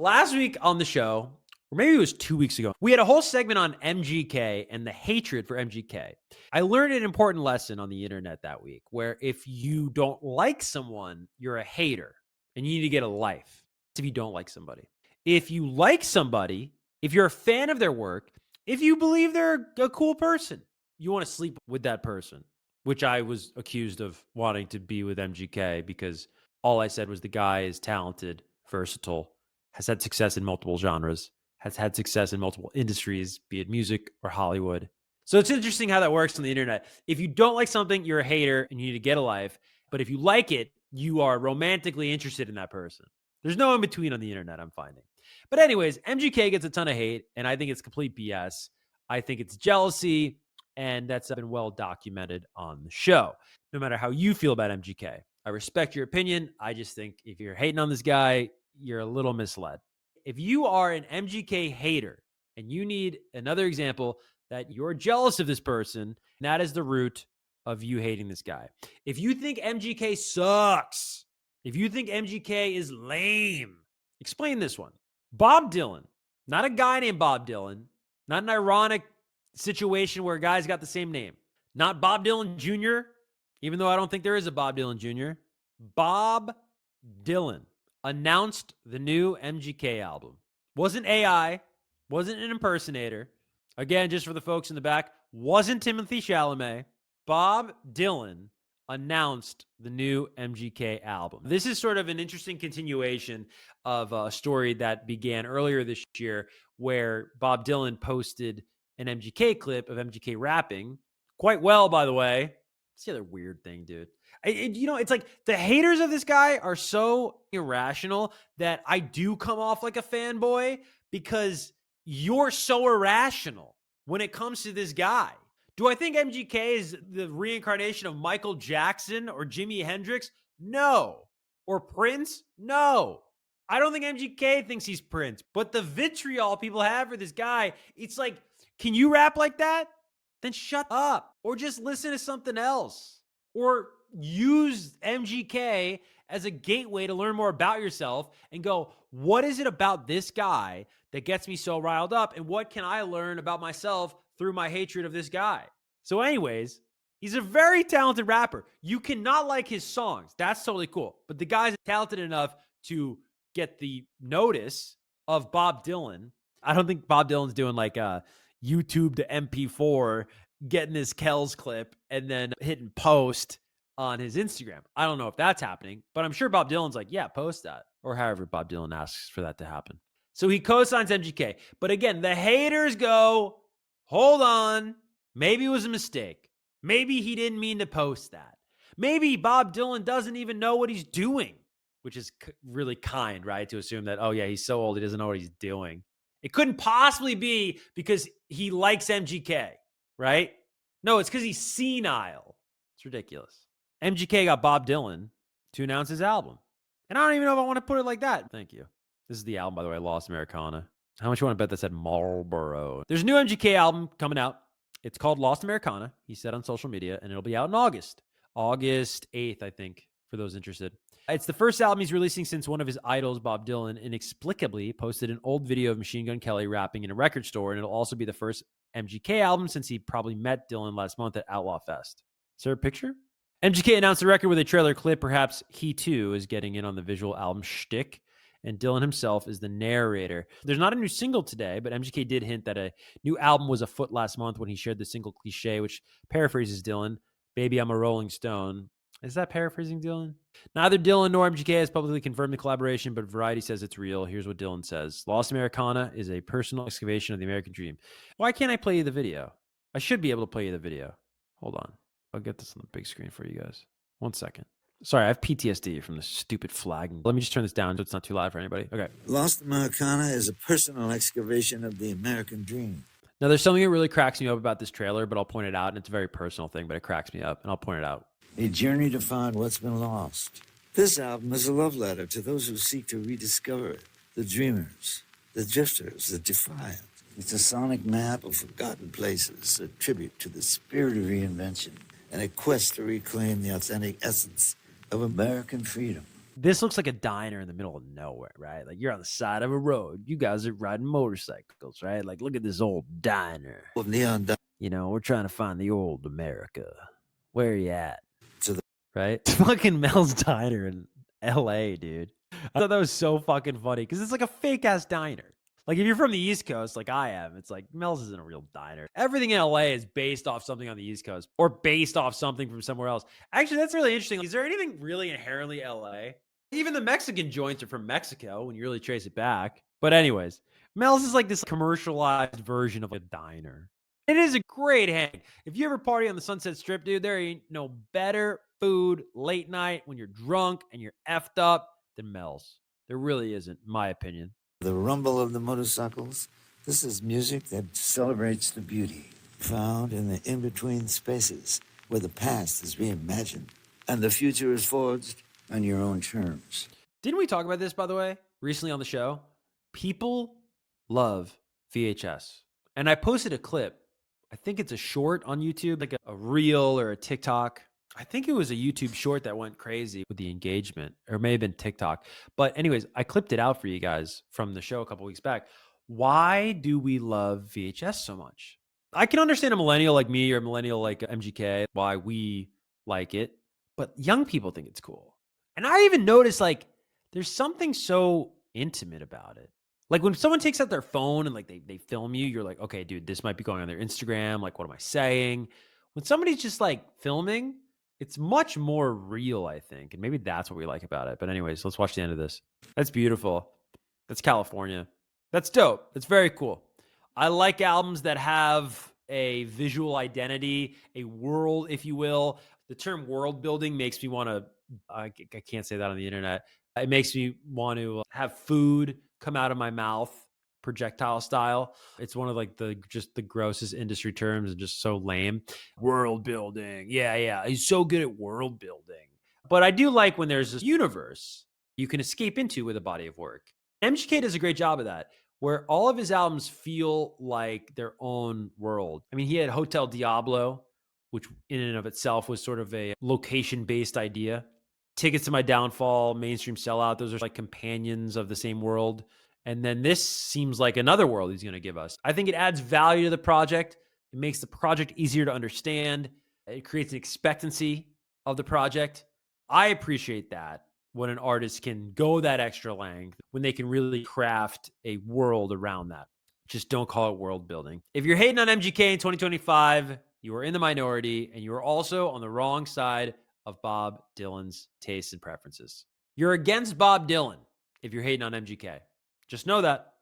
Last week on the show, or maybe it was 2 weeks ago, we had a whole segment on MGK and the hatred for MGK. I learned an important lesson on the internet that week where if you don't like someone, you're a hater and you need to get a life if you don't like somebody. If you like somebody, if you're a fan of their work, if you believe they're a cool person, you want to sleep with that person, which I was accused of wanting to be with MGK because all I said was the guy is talented, versatile, has had success in multiple genres, has had success in multiple industries, be it music or Hollywood. So it's interesting how that works on the internet. If you don't like something, you're a hater and you need to get a life. But if you like it, you are romantically interested in that person. There's no in between on the internet, I'm finding. But anyways, MGK gets a ton of hate, and I think it's complete BS. I think it's jealousy, and that's been well documented on the show. No matter how you feel about MGK, I respect your opinion. I just think if you're hating on this guy, you're a little misled. If you are an MGK hater and you need another example that you're jealous of this person, that is the root of you hating this guy. If you think MGK sucks, if you think MGK is lame, explain this one. Bob Dylan, not a guy named Bob Dylan, not an ironic situation where a guy's got the same name, not Bob Dylan Jr., even though I don't think there is a Bob Dylan Jr., Bob Dylan announced the new MGK album. Wasn't AI, wasn't an impersonator. Again, just for the folks in the back, wasn't Timothée Chalamet. Bob Dylan announced the new MGK album. This is sort of an interesting continuation of a story that began earlier this year where Bob Dylan posted an MGK clip of MGK rapping. Quite well, by the way. It's the other weird thing, dude. It's like the haters of this guy are so irrational that I do come off like a fanboy because you're so irrational when it comes to this guy. Do I think MGK is the reincarnation of Michael Jackson or Jimi Hendrix? No. Or Prince? No. I don't think MGK thinks he's Prince, but the vitriol people have for this guy, it's like, can you rap like that? Then shut up or just listen to something else or use MGK as a gateway to learn more about yourself and go, what is it about this guy that gets me so riled up? And what can I learn about myself through my hatred of this guy? So anyways, he's a very talented rapper. You cannot like his songs. That's totally cool. But the guy's talented enough to get the notice of Bob Dylan. I don't think Bob Dylan's doing like a YouTube to MP4, getting his Kells clip and then hitting post on his Instagram. I don't know if that's happening, but I'm sure Bob Dylan's like, yeah, post that. Or however Bob Dylan asks for that to happen. So he co-signs MGK. But again, the haters go, hold on. Maybe it was a mistake. Maybe he didn't mean to post that. Maybe Bob Dylan doesn't even know what he's doing, which is really kind, right? To assume that, oh yeah, he's so old, he doesn't know what he's doing. It couldn't possibly be because he likes MGK, right? No, it's because he's senile. It's ridiculous. MGK got Bob Dylan to announce his album. And I don't even know if I want to put it like that. Thank you. This is the album, by the way, Lost Americana. How much you want to bet that said Marlboro? There's a new MGK album coming out. It's called Lost Americana, he said on social media, and it'll be out in August. August 8th, I think, for those interested. It's the first album he's releasing since one of his idols, Bob Dylan, inexplicably posted an old video of Machine Gun Kelly rapping in a record store, and it'll also be the first MGK album since he probably met Dylan last month at Outlaw Fest. Is there a picture? MGK announced the record with a trailer clip. Perhaps he, too, is getting in on the visual album shtick, and Dylan himself is the narrator. There's not a new single today, but MGK did hint that a new album was afoot last month when he shared the single Cliché, which paraphrases Dylan, "Baby, I'm a Rolling Stone." Is that paraphrasing Dylan? Neither Dylan nor MGK has publicly confirmed the collaboration, but Variety says it's real. Here's what Dylan says. Lost Americana is a personal excavation of the American dream. Why can't I play you the video? I should be able to play you the video. Hold on. I'll get this on the big screen for you guys. 1 second. Sorry, I have PTSD from this stupid flagging. Let me just turn this down so it's not too loud for anybody. Okay. Lost Americana is a personal excavation of the American dream. Now, there's something that really cracks me up about this trailer, but I'll point it out, and it's a very personal thing, but it cracks me up, and I'll point it out. A journey to find what's been lost. This album is a love letter to those who seek to rediscover it. The dreamers, the drifters, the defiant. It's a sonic map of forgotten places, a tribute to the spirit of reinvention, and a quest to reclaim the authentic essence of American freedom. This looks like a diner in the middle of nowhere, right? Like you're on the side of a road. You guys are riding motorcycles, right? Like, look at this old diner. Of neon You know, we're trying to find the old America. Where are you at? to the Right? It's fucking Mel's Diner in LA, dude. I thought that was so fucking funny because it's like a fake ass diner. Like if you're from the East Coast, like I am, it's like Mel's isn't a real diner. Everything in LA is based off something on the East Coast or based off something from somewhere else. Actually, that's really interesting. Is there anything really inherently LA? Even the Mexican joints are from Mexico when you really trace it back. But anyways, Mel's is like this commercialized version of a diner. It is a great hang. If you ever party on the Sunset Strip, dude, there ain't no better food late night when you're drunk and you're effed up than Mel's. There really isn't, in my opinion. rumble of the motorcycles. This is music that celebrates the beauty found in the in-between spaces where the past is reimagined and the future is forged on your own terms. Didn't we talk about this, by the way, recently on the show? People love VHS. And I posted a clip. I think it's a short on YouTube, like a reel or a TikTok. I think it was a YouTube short that went crazy with the engagement, or it may have been TikTok. But anyways, I clipped it out for you guys from the show a couple weeks back. Why do we love VHS so much? I can understand a millennial like me or a millennial like MGK, why we like it, but young people think it's cool. And I even noticed like there's something so intimate about it. Like when someone takes out their phone and like they film you, you're like, okay, dude, this might be going on their Instagram. Like, what am I saying? When somebody's just like filming, it's much more real, I think. And maybe that's what we like about it. But anyways, let's watch the end of this. That's beautiful. That's California. That's dope. That's very cool. I like albums that have a visual identity, a world, if you will. The term world building makes me want to, I can't say that on the internet. It makes me want to have food come out of my mouth, projectile style. It's one of like just the grossest industry terms and just so lame. World building. Yeah. He's so good at world building. But I do like when there's this universe you can escape into with a body of work. MGK does a great job of that, where all of his albums feel like their own world. I mean, he had Hotel Diablo, which in and of itself was sort of a location-based idea. Tickets to My Downfall, Mainstream Sellout, those are like companions of the same world. And then this seems like another world he's going to give us. I think it adds value to the project. It makes the project easier to understand. It creates an expectancy of the project. I appreciate that when an artist can go that extra length, when they can really craft a world around that. Just don't call it world building. If you're hating on MGK in 2025, you are in the minority and you are also on the wrong side of Bob Dylan's tastes and preferences. You're against Bob Dylan if you're hating on MGK. Just know that.